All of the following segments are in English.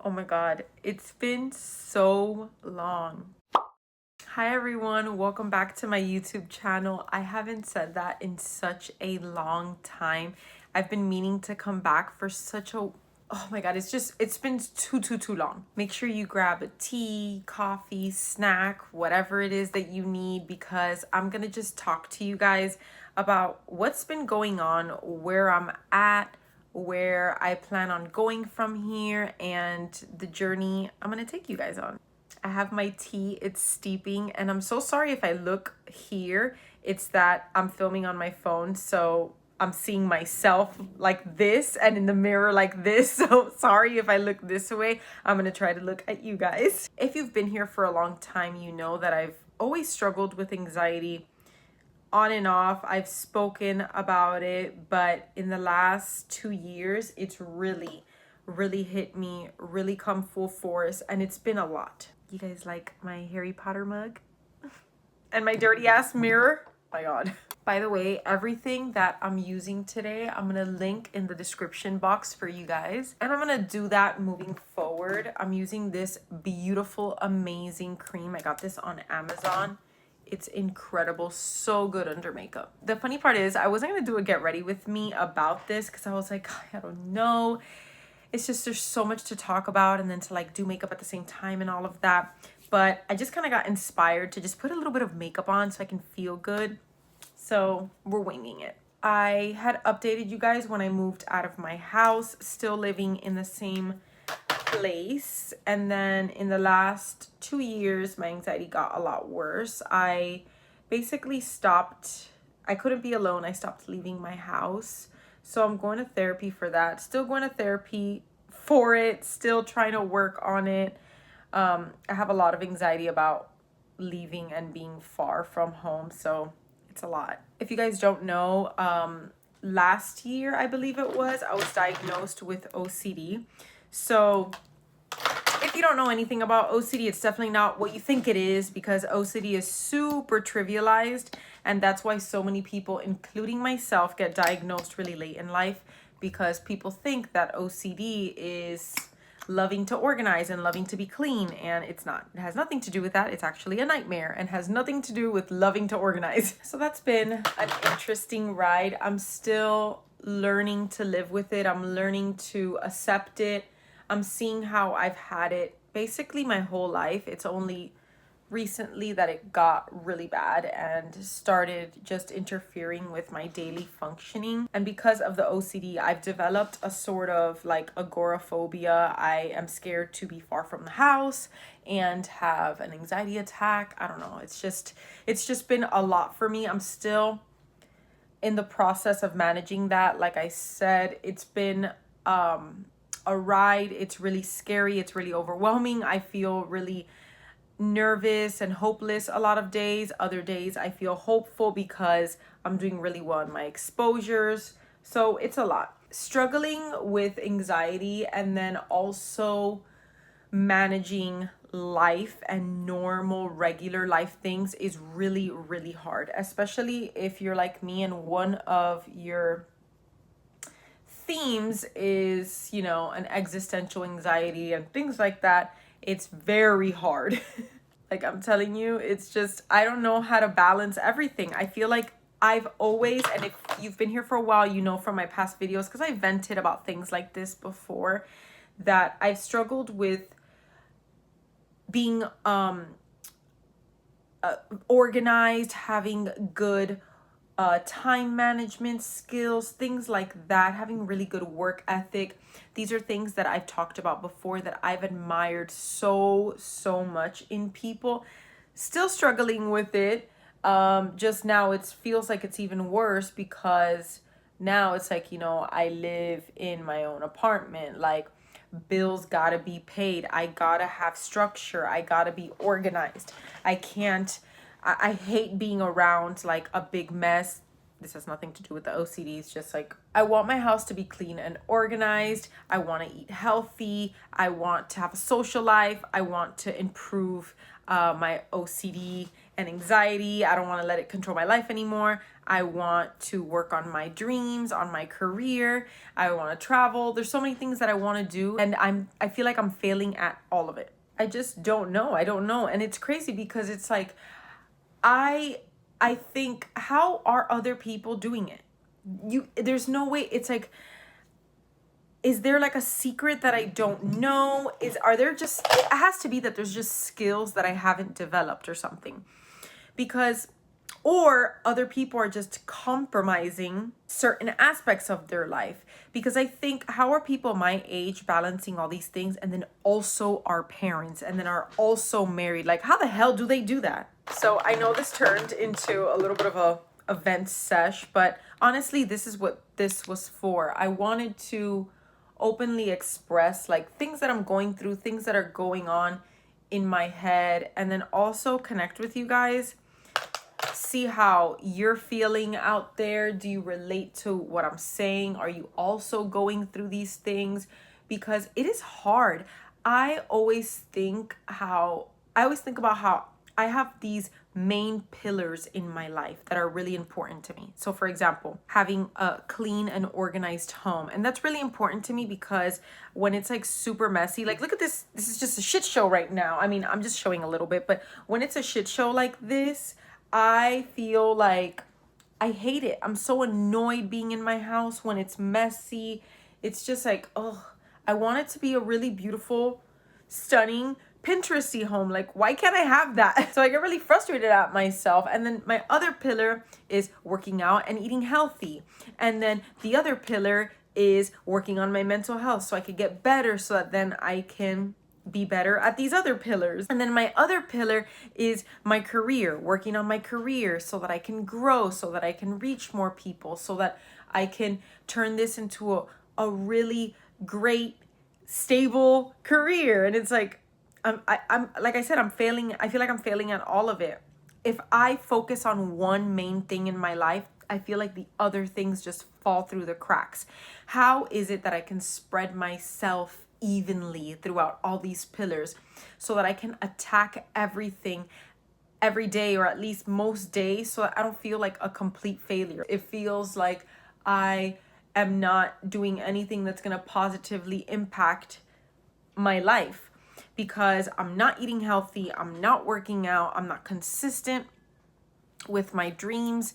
Oh my God, it's been so long. Hi everyone, welcome back to my YouTube channel. I haven't said that in such a long time. I've been meaning to come back for such a, oh my God, it's been too long. Make sure you grab a tea, coffee, snack, whatever it is that you need, because I'm gonna just talk to you guys about what's been going on, where I'm at, where I plan on going from here, and the journey I'm gonna take you guys on. I have my tea, it's steeping, and I'm so sorry if I look here. It's that I'm filming on my phone, so I'm seeing myself like this and in the mirror like this. So sorry if I look this way. I'm gonna try to look at you guys. If you've been here for a long time, you know that I've always struggled with anxiety on and off. I've spoken about it, but in the last 2 years, it's really hit me, really come full force, and it's been a lot. You guys like my Harry Potter mug? And my dirty ass mirror? My God. By the way, everything that I'm using today, I'm gonna link in the description box for you guys. And I'm gonna do that moving forward. I'm using this beautiful, amazing cream. I got this on Amazon. It's incredible, so good under makeup. The funny part is I wasn't gonna do a get ready with me about this because I was like, I don't know. It's just there's so much to talk about, and then to like do makeup at the same time and all of that. But I just kind of got inspired to just put a little bit of makeup on so I can feel good. So we're winging it. I had updated you guys when I moved out of my house, still living in the same place. And then in the last 2 years, my anxiety got a lot worse. I basically stopped, I couldn't be alone. I stopped leaving my house. So I'm going to therapy for that. Still going to therapy for it. Still trying to work on it. I have a lot of anxiety about leaving and being far from home. So it's a lot. If you guys don't know, last year, I believe it was, I was diagnosed with OCD. So if you don't know anything about OCD, it's definitely not what you think it is, because OCD is super trivialized. And that's why so many people, including myself, get diagnosed really late in life, because people think that OCD is loving to organize and loving to be clean, and it's not. It has nothing to do with that. It's actually a nightmare and has nothing to do with loving to organize. So that's been an interesting ride. I'm still learning to live with it. I'm learning to accept it. I'm seeing how I've had it basically my whole life. It's only recently that it got really bad and started just interfering with my daily functioning. And because of the OCD, I've developed a sort of like agoraphobia. I am scared to be far from the house and have an anxiety attack. I don't know. It's just been a lot for me. I'm still in the process of managing that. Like I said, it's been a ride. It's really scary. It's really overwhelming. I feel really nervous and hopeless a lot of days. Other days I feel hopeful because I'm doing really well in my exposures. So it's a lot. Struggling with anxiety and then also managing life and normal regular life things is really hard, especially if you're like me and one of your themes is, you know, an existential anxiety and things like that. It's very hard. Like I'm telling you, it's just, I don't know how to balance everything. I feel like I've always, and if you've been here for a while, you know from my past videos, because I vented about things like this before, that I've struggled with being organized, having good time management skills, things like that, having really good work ethic. These are things that I've talked about before that I've admired so much in people. Still struggling with it. Just now it feels like it's even worse, because now it's like, you know, I live in my own apartment. Like, bills gotta be paid. I gotta have structure. I gotta be organized. I hate being around like a big mess. This has nothing to do with the OCD. It's just like, I want my house to be clean and organized. I want to eat healthy. I want to have a social life. I want to improve my OCD and anxiety. I don't want to let it control my life anymore. I want to work on my dreams, on my career. I want to travel. There's so many things that I want to do, and I feel like I'm failing at all of it. I just don't know. I don't know. And it's crazy because it's like I think, how are other people doing it? There's no way. It's like, is there like a secret that I don't know? Are there just, it has to be that there's just skills that I haven't developed or something. Because, or other people are just compromising certain aspects of their life. Because I think, how are people my age balancing all these things and then also are parents and then are also married? Like, how the hell do they do that? So I know this turned into a little bit of a event sesh, but honestly, this is what this was for. I wanted to openly express like things that I'm going through, things that are going on in my head, and then also connect with you guys. See how you're feeling out there. Do you relate to what I'm saying? Are you also going through these things? Because it is hard. I always think about how I have these main pillars in my life that are really important to me. So for example, having a clean and organized home. And that's really important to me because when it's like super messy, like look at this is just a shit show right now. I mean, I'm just showing a little bit, but when it's a shit show like this, I feel like I hate it. I'm so annoyed being in my house when it's messy. It's just like, oh, I want it to be a really beautiful, stunning, Pinteresty home. Like, why can't I have that? So I get really frustrated at myself. And then my other pillar is working out and eating healthy. And then the other pillar is working on my mental health so I could get better, so that then I can be better at these other pillars. And then my other pillar is my career, working on my career so that I can grow, so that I can reach more people, so that I can turn this into a really great, stable career. And it's like, I'm like I said, I'm failing. I feel like I'm failing at all of it. If I focus on one main thing in my life, I feel like the other things just fall through the cracks. How is it that I can spread myself evenly throughout all these pillars so that I can attack everything every day, or at least most days, so that I don't feel like a complete failure? It feels like I am not doing anything that's going to positively impact my life, because I'm not eating healthy, I'm not working out, I'm not consistent with my dreams,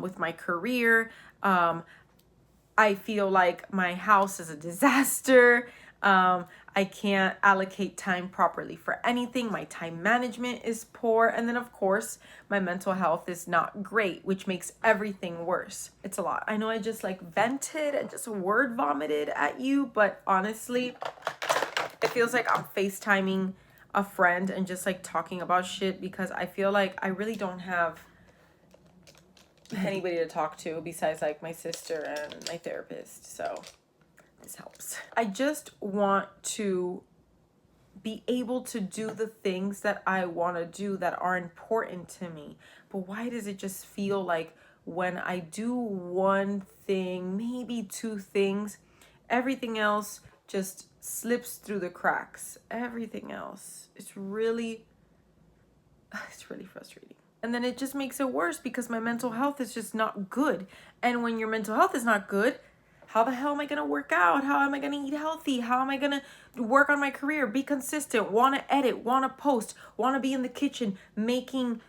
with my career. I feel like my house is a disaster. I can't allocate time properly for anything. My time management is poor. And then, of course, my mental health is not great, which makes everything worse. It's a lot. I know I just like vented and just word vomited at you, but honestly, it feels like I'm FaceTiming a friend and just like talking about shit, because I feel like I really don't have anybody to talk to besides like my sister and my therapist. So this helps. I just want to be able to do the things that I want to do that are important to me. But why does it just feel like when I do one thing, maybe two things, everything else just slips through the cracks? Everything else. It's really frustrating. And then it just makes it worse because my mental health is just not good. And when your mental health is not good, how the hell am I going to work out? How am I going to eat healthy? How am I going to work on my career, be consistent, want to edit, want to post, want to be in the kitchen making,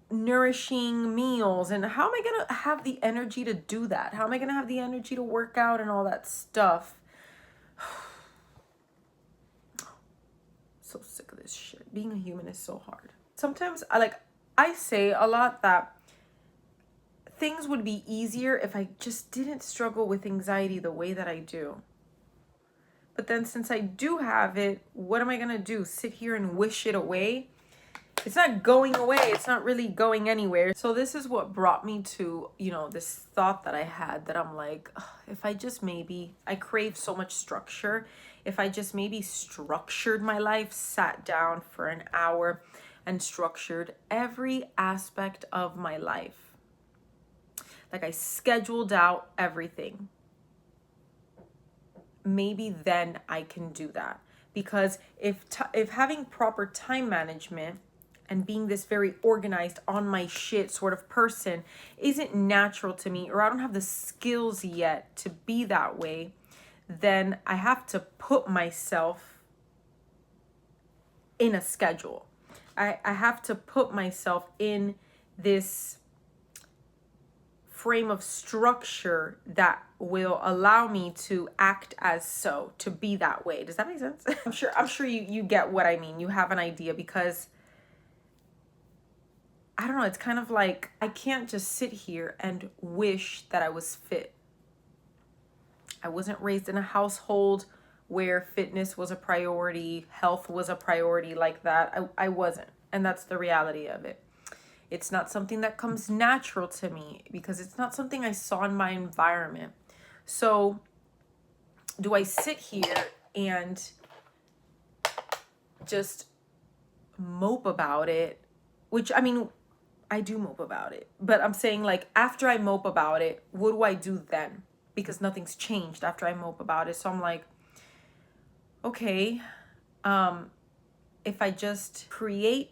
nourishing meals? And how am I going to have the energy to do that? How am I going to have the energy to work out and all that stuff? So sick of this shit. Being a human is so hard. Sometimes I say a lot that things would be easier if I just didn't struggle with anxiety the way that I do. But then since I do have it, what am I going to do? Sit here and wish it away? It's not going away. It's not really going anywhere. So this is what brought me to, this thought that I had, that I'm like, if I just maybe, I crave so much structure. If I just maybe structured my life, sat down for an hour and structured every aspect of my life. Like I scheduled out everything. Maybe then I can do that. Because if having proper time management and being this very organized, on my shit sort of person isn't natural to me, or I don't have the skills yet to be that way, then I have to put myself in a schedule. I have to put myself in this frame of structure that will allow me to act as so, to be that way. Does that make sense? I'm sure you get what I mean. You have an idea, because I don't know, it's kind of like I can't just sit here and wish that I was fit. I wasn't raised in a household where fitness was a priority, health was a priority like that. I wasn't. And that's the reality of it. It's not something that comes natural to me, because it's not something I saw in my environment. So do I sit here and just mope about it? Which, I mean, I do mope about it. But I'm saying, like, after I mope about it, what do I do then? Because nothing's changed after I mope about it. So I'm like, okay, if I just create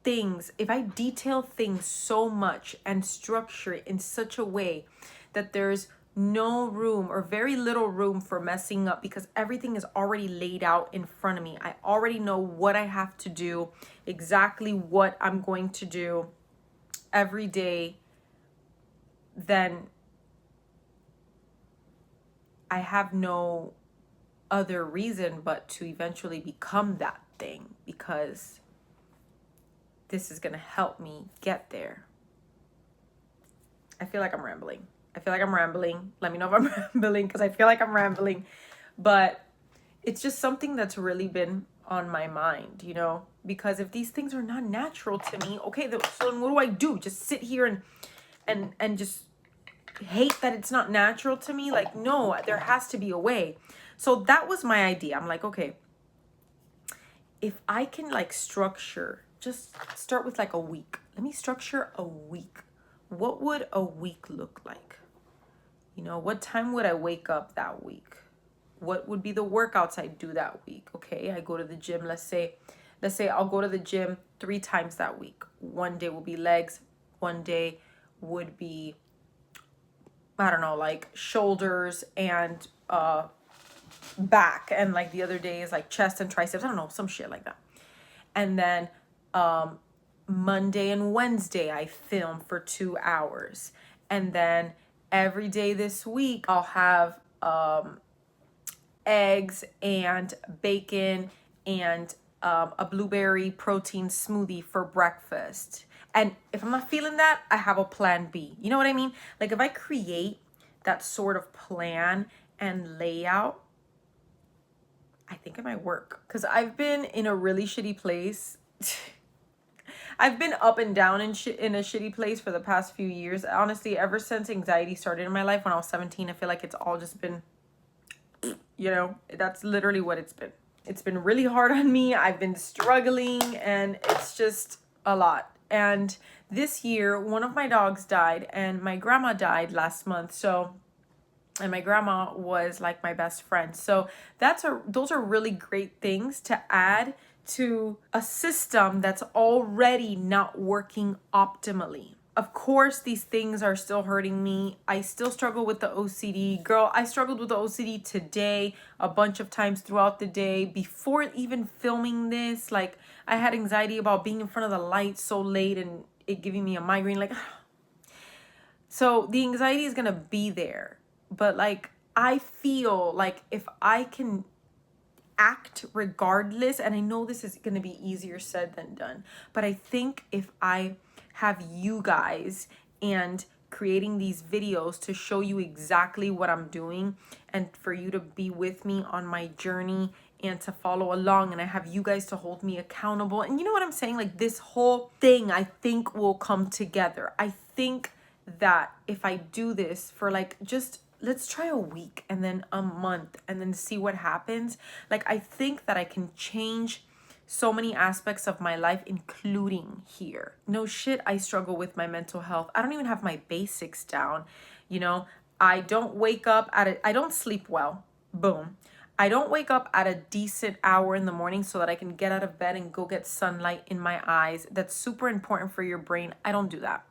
things, if I detail things so much and structure it in such a way that there's no room or very little room for messing up, because everything is already laid out in front of me. I already know what I have to do, exactly what I'm going to do every day, then I have no other reason but to eventually become that thing, because this is going to help me get there. I feel like I'm rambling. Let me know if I'm rambling, because I feel like I'm rambling. But it's just something that's really been on my mind, you know? Because if these things are not natural to me, okay, so then what do I do? Just sit here and just hate that it's not natural to me? Like, no, there has to be a way. So that was my idea. I'm like, okay, if I can like structure, just start with like a week. Let me structure a week. What would a week look like? You know, what time would I wake up that week? What would be the workouts I do that week? Okay, I go to the gym. Let's say I'll go to the gym 3 times that week. One day will be legs. One day would be, I don't know, like shoulders and back. And like the other day is like chest and triceps. I don't know, some shit like that. And then Monday and Wednesday I film for 2 hours. And then every day this week I'll have eggs and bacon and a blueberry protein smoothie for breakfast. And if I'm not feeling that, I have a plan B. You know what I mean? Like if I create that sort of plan and layout, I think it might work. Because I've been in a really shitty place. I've been up and down in a shitty place for the past few years. Honestly, ever since anxiety started in my life when I was 17, I feel like it's all just been, you know, that's literally what it's been. It's been really hard on me. I've been struggling and it's just a lot. And this year, one of my dogs died and my grandma died last month. And my grandma was like my best friend. So those are really great things to add to a system that's already not working optimally. Of course, these things are still hurting me. I still struggle with the OCD. Girl, I struggled with the OCD today a bunch of times throughout the day. Before even filming this, like I had anxiety about being in front of the light so late and it giving me a migraine. Like, so the anxiety is gonna be there. But like, I feel like if I can act regardless, and I know this is going to be easier said than done, but I think if I have you guys and creating these videos to show you exactly what I'm doing and for you to be with me on my journey and to follow along, and I have you guys to hold me accountable, and you know what I'm saying, like this whole thing I think will come together. I think that if I do this for like just let's try a week and then a month and then see what happens. Like, I think that I can change so many aspects of my life, including here. No shit, I struggle with my mental health. I don't even have my basics down. You know, I don't wake up I don't sleep well. Boom. I don't wake up at a decent hour in the morning so that I can get out of bed and go get sunlight in my eyes. That's super important for your brain. I don't do that.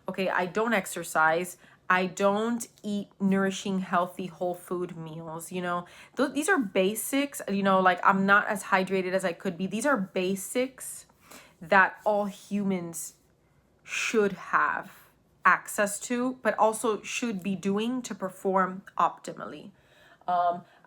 Okay, I don't exercise. I don't eat nourishing, healthy, whole food meals. You know, these are basics. You know, like I'm not as hydrated as I could be. These are basics that all humans should have access to, but also should be doing to perform optimally.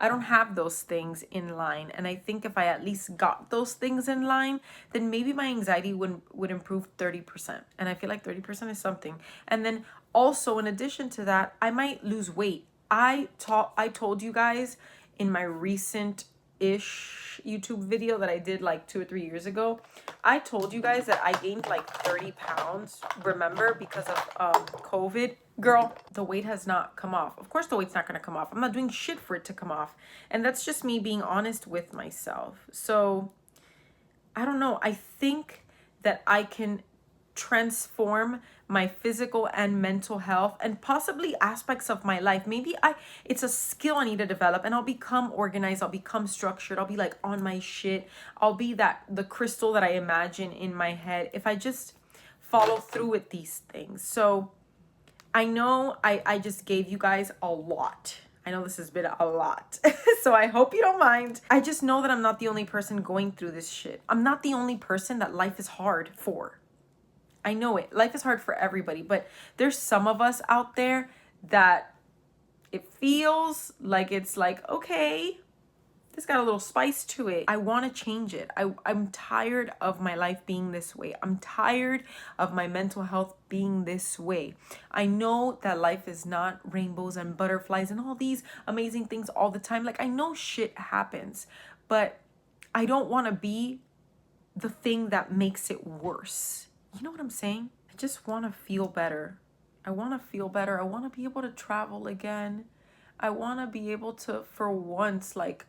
I don't have those things in line. And I think if I at least got those things in line, then maybe my anxiety would improve 30%. And I feel like 30% is something. And then also in addition to that, I might lose weight. I told you guys in my recent ish YouTube video that I did like 2 or 3 years ago, I told you guys that I gained like 30 pounds, remember, because of COVID. Girl, the weight has not come off. Of course the weight's not going to come off. I'm not doing shit for it to come off. And that's just me being honest with myself. So I don't know. I think that I can transform my physical and mental health and possibly aspects of my life. Maybe it's a skill I need to develop, and I'll become organized, I'll become structured, I'll be like on my shit. I'll be the crystal that I imagine in my head if I just follow through with these things. So I know I just gave you guys a lot. I know this has been a lot. So I hope you don't mind. I just know that I'm not the only person going through this shit. I'm not the only person that life is hard for. I know it. Life is hard for everybody, but there's some of us out there that it feels like it's like, okay, this got a little spice to it. I want to change it. I'm tired of my life being this way. I'm tired of my mental health being this way. I know that life is not rainbows and butterflies and all these amazing things all the time. Like, I know shit happens, but I don't want to be the thing that makes it worse. You know what I'm saying? I just want to feel better. I want to feel better. I want to be able to travel again. I want to be able to, for once, like,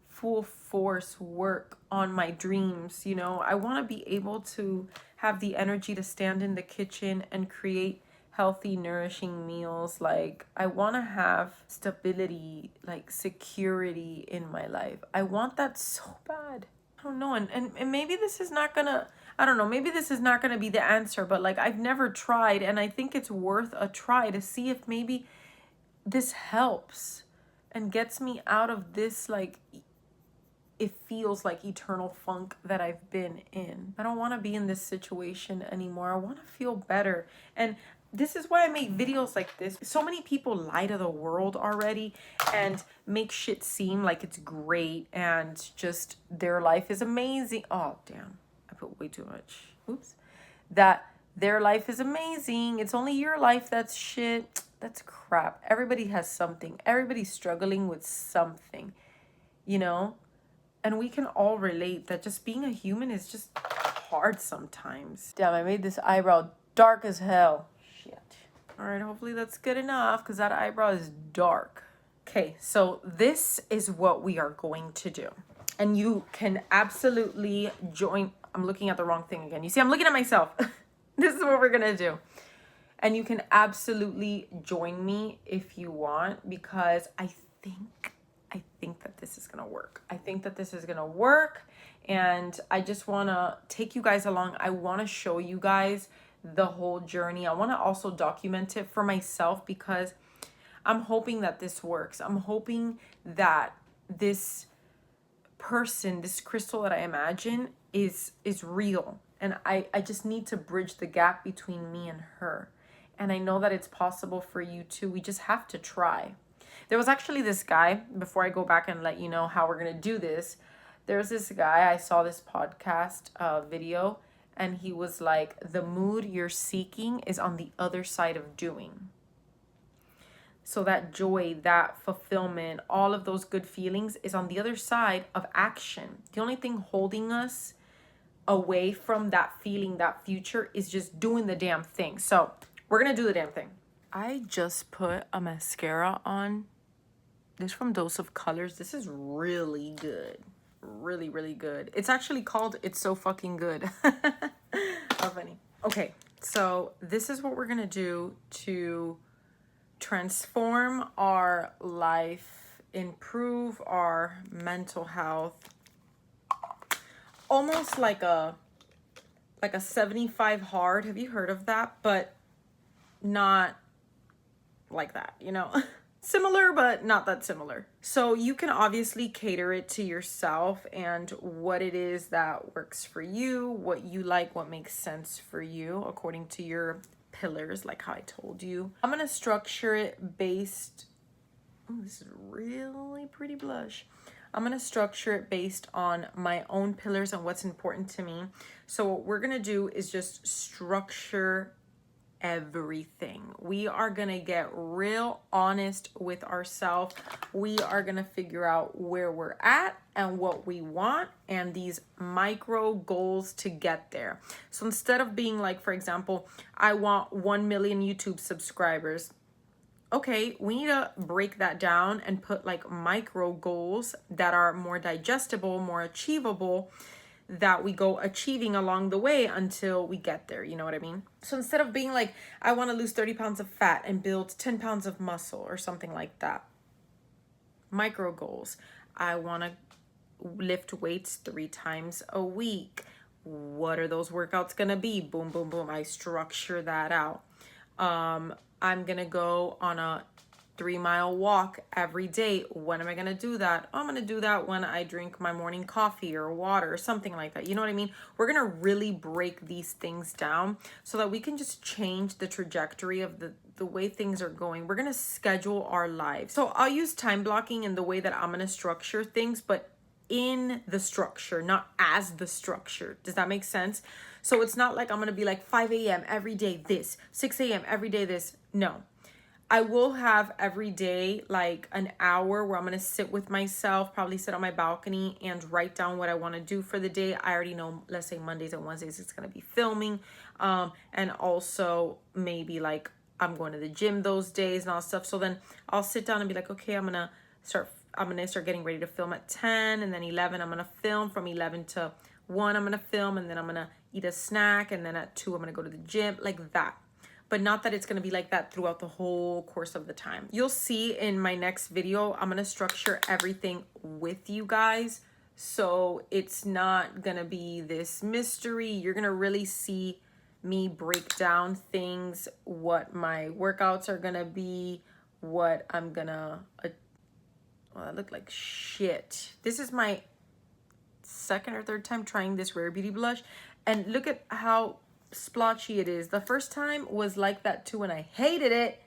full force work on my dreams. You know, I want to be able to have the energy to stand in the kitchen and create healthy, nourishing meals. Like, I want to have stability, like security in my life. I want that so bad. I don't know. And maybe this is not gonna, I don't know, maybe this is not gonna be the answer, but like, I've never tried, and I think it's worth a try to see if maybe this helps and gets me out of this, like, it feels like eternal funk that I've been in. I don't want to be in this situation anymore. I want to feel better. And this is why I make videos like this. So many people lie to the world already and make shit seem like it's great and just their life is amazing. Oh, damn. I put way too much. Oops. That their life is amazing. It's only your life that's shit. That's crap. Everybody has something. Everybody's struggling with something, you know? And we can all relate that just being a human is just hard sometimes. Damn, I made this eyebrow dark as hell. Shit. All right, hopefully that's good enough because that eyebrow is dark. Okay, so this is what we are going to do. And you can absolutely join. I'm looking at the wrong thing again. You see, I'm looking at myself. This is what we're going to do. And you can absolutely join me if you want, because I think that this is going to work. I think that this is going to work. And I just want to take you guys along. I want to show you guys the whole journey. I want to also document it for myself because I'm hoping that this works. I'm hoping that this person, this crystal that I imagine is real. And I just need to bridge the gap between me and her. And I know that it's possible for you too. We just have to try. There was actually this guy, before I go back and let you know how we're going to do this, there's this guy, I saw this podcast video, and he was like, the mood you're seeking is on the other side of doing. So that joy, that fulfillment, all of those good feelings is on the other side of action. The only thing holding us away from that feeling, that future, is just doing the damn thing. So we're going to do the damn thing. I just put a mascara on. This from Dose of Colors. This is really good. Really, really good. It's actually called It's So Fucking Good. How funny. Okay, so this is what we're going to do to transform our life improve our mental health. Almost like a 75 hard. Have you heard of that? But not like that, you know? Similar, but not that similar. So you can obviously cater it to yourself and what it is that works for you, what you like, what makes sense for you according to your pillars, like how I told you. I'm gonna structure it based, oh, this is really pretty blush. I'm gonna structure it based on my own pillars and what's important to me. So what we're gonna do is just structure everything. We are gonna get real honest with ourselves. We are gonna figure out where we're at and what we want and these micro goals to get there. So instead of being like, for example, I want 1 million YouTube subscribers. Okay, we need to break that down and put like micro goals that are more digestible, more achievable, that we go achieving along the way until we get there. You know what I mean? So instead of being like, I want to lose 30 pounds of fat and build 10 pounds of muscle or something like that. Micro goals. I want to lift weights 3 times a week. What are those workouts going to be? Boom, boom, boom. I structure that out. I'm going to go on a 3-mile walk every day. When am I going to do that? I'm going to do that when I drink my morning coffee or water or something like that. You know what I mean? We're going to really break these things down so that we can just change the trajectory of the way things are going. We're going to schedule our lives. So I'll use time blocking in the way that I'm going to structure things, but in the structure, not as the structure. Does that make sense? So it's not like I'm going to be like 5 a.m. every day this, 6 a.m. every day this. No. I will have every day like an hour where I'm going to sit with myself, probably sit on my balcony and write down what I want to do for the day. I already know, let's say Mondays and Wednesdays, it's going to be filming. And also maybe like I'm going to the gym those days and all that stuff. So then I'll sit down and be like, okay, I'm going to start getting ready to film at 10, and then 11, I'm going to film. From 11 to 1, I'm going to film, and then I'm going to eat a snack. And then at 2, I'm going to go to the gym, like that. But not that it's going to be like that throughout the whole course of the time. You'll see in my next video, I'm going to structure everything with you guys. So it's not going to be this mystery. You're going to really see me break down things, what my workouts are going to be, what I'm going to... Well, I look like shit. This is my second or third time trying this Rare Beauty blush. And look at how splotchy it is. The first time was like that too, and I hated it.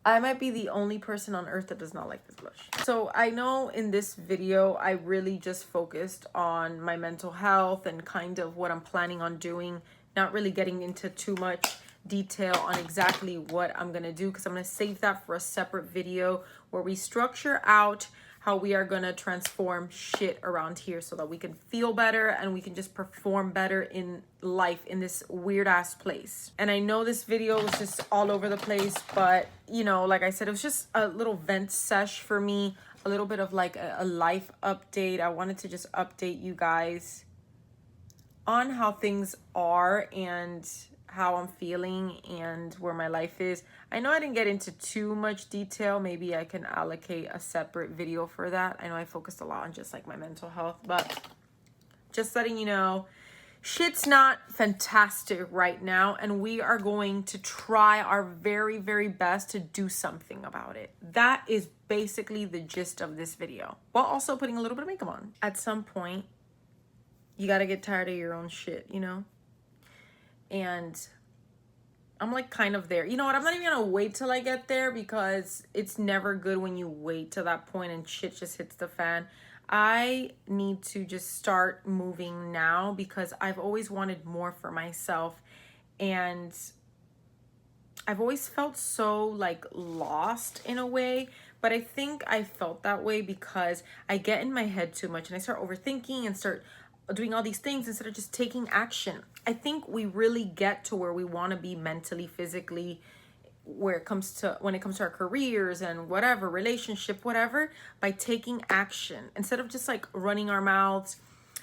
I might be the only person on earth that does not like this blush. So I know in this video, I really just focused on my mental health and kind of what I'm planning on doing, not really getting into too much detail on exactly what I'm going to do, because I'm going to save that for a separate video where we structure out how we are going to transform shit around here so that we can feel better and we can just perform better in life in this weird ass place. And I know this video was just all over the place, but you know, like I said, it was just a little vent sesh for me, a little bit of like a life update. I wanted to just update you guys on how things are and how I'm feeling and where my life is. I know I didn't get into too much detail. Maybe I can allocate a separate video for that. I know I focused a lot on just like my mental health, but just letting you know, shit's not fantastic right now, and we are going to try our very, very best to do something about it. That is basically the gist of this video, while also putting a little bit of makeup on. At some point, you got to get tired of your own shit, you know? And I'm like kind of there. You know what? I'm not even gonna wait till I get there, because it's never good when you wait till that point and shit just hits the fan. I need to just start moving now, because I've always wanted more for myself, and I've always felt so like lost in a way. But I think I felt that way because I get in my head too much and I start overthinking and start doing all these things instead of just taking action. I think we really get to where we want to be mentally, physically, when it comes to our careers and whatever, relationship, whatever, by taking action instead of just like running our mouths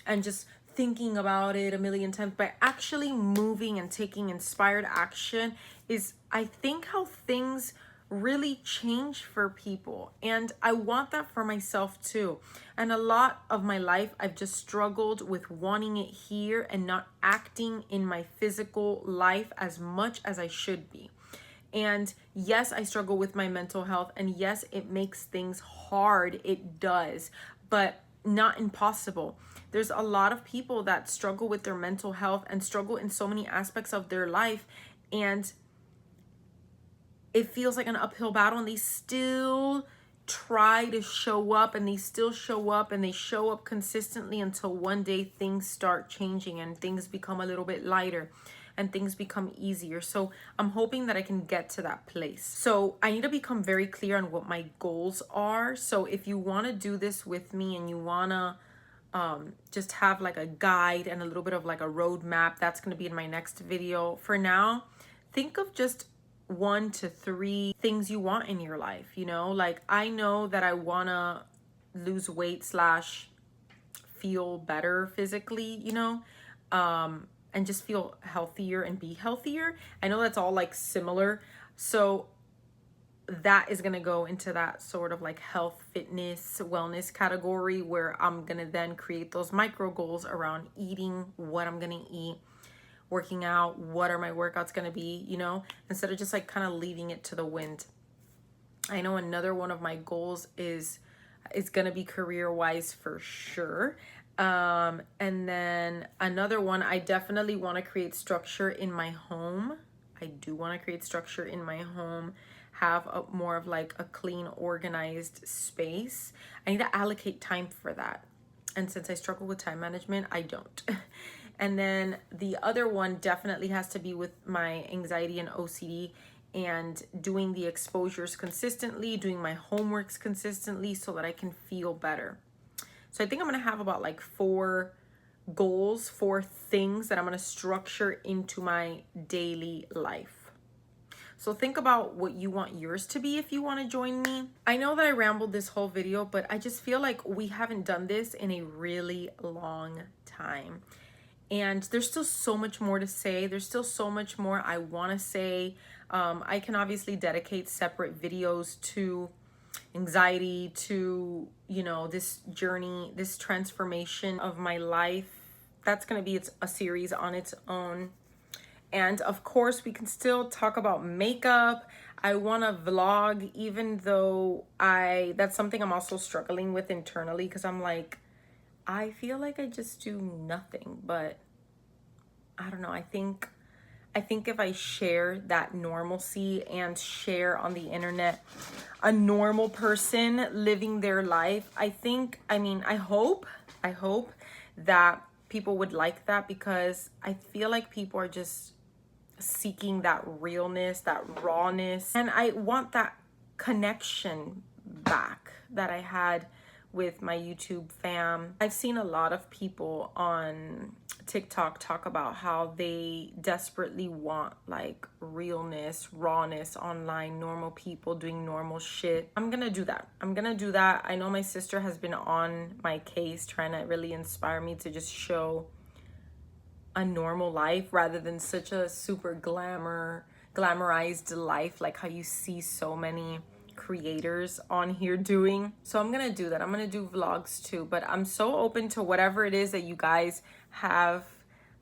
and just thinking about it a million times. By actually moving and taking inspired action is, I think, how things really change for people. And I want that for myself too. And a lot of my life, I've just struggled with wanting it here and not acting in my physical life as much as I should be. And yes, I struggle with my mental health. And yes, it makes things hard. It does, but not impossible. There's a lot of people that struggle with their mental health and struggle in so many aspects of their life. And it feels like an uphill battle, and they still try to show up, and they still show up, and they show up consistently until one day things start changing and things become a little bit lighter and things become easier. So I'm hoping that I can get to that place. So I need to become very clear on what my goals are. So if you want to do this with me and you want to just have like a guide and a little bit of like a roadmap, that's going to be in my next video. For now, think of just 1 to 3 things you want in your life. You know, like I know that I want to lose weight / feel better physically, you know, and just feel healthier and be healthier. I know that's all like similar. So that is going to go into that sort of like health, fitness, wellness category, where I'm going to then create those micro goals around eating, what I'm going to eat, working out, what are my workouts going to be, you know, instead of just like kind of leaving it to the wind. I know another one of my goals is going to be career wise for sure. And then another one, I definitely want to create structure in my home. I do want to create structure in my home, have more of like a clean, organized space. I need to allocate time for that. And since I struggle with time management, I don't. And then the other one definitely has to be with my anxiety and OCD, and doing the exposures consistently, doing my homeworks consistently so that I can feel better. So I think I'm going to have about like 4 goals, 4 things that I'm going to structure into my daily life. So think about what you want yours to be if you want to join me. I know that I rambled this whole video, but I just feel like we haven't done this in a really long time. And there's still so much more to say. There's still so much more I want to say. I can obviously dedicate separate videos to anxiety, to, you know, this journey, this transformation of my life. That's going to be a series on its own. And of course, we can still talk about makeup. I want to vlog, even though that's something I'm also struggling with internally, because I'm like, I feel like I just do nothing. But I don't know. I think if I share that normalcy and share on the internet a normal person living their life, I hope that people would like that, because I feel like people are just seeking that realness, that rawness. And I want that connection back that I had with my YouTube fam. I've seen a lot of people on TikTok talk about how they desperately want like realness, rawness online, normal people doing normal shit. I'm gonna do that. I know my sister has been on my case trying to really inspire me to just show a normal life rather than such a super glamorized life, like how you see so many creators on here doing. So I'm gonna do that. I'm gonna do vlogs too, but I'm so open to whatever it is that you guys have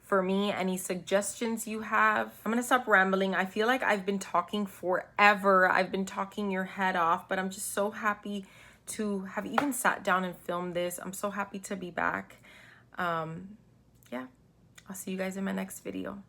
for me, any suggestions you have. I'm gonna stop rambling. I feel like I've been talking forever. I've been talking your head off, but I'm just so happy to have even sat down and filmed this. I'm so happy to be back. Yeah, I'll see you guys in my next video.